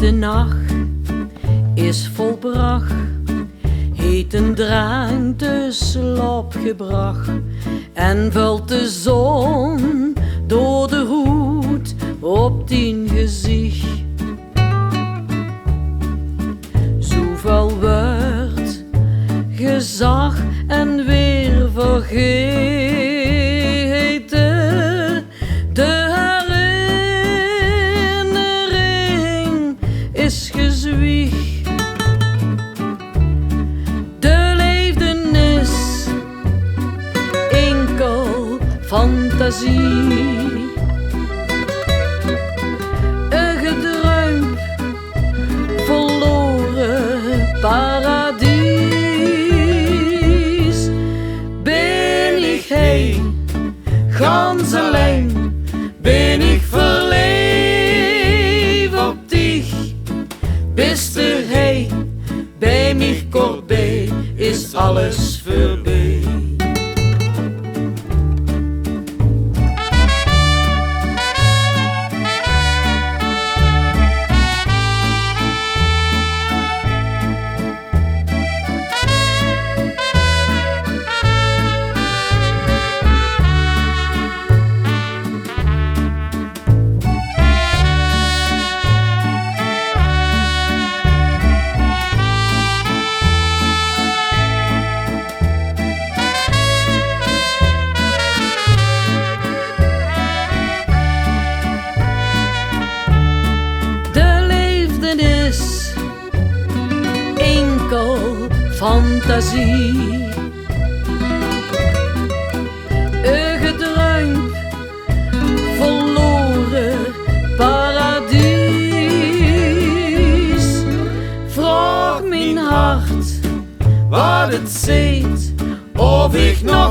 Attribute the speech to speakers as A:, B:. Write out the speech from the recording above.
A: de nacht is volbracht, heet een drank de slaap gebracht, en vult de zon door de hoed op tien gezicht. Zoveel wordt gezag en weer vergeten. De herinnering is gezwieg. De leefdenis enkel fantasie. Een gedruimd verloren paradies. Ben ik heen, gans alleen, ben ik verleefd op dich. Bist er heen, bij mich kort bij, is alles voorbij. Fantasie, een gedruimd verloren paradies. Vraag mijn hart wat het zegt, of ik nog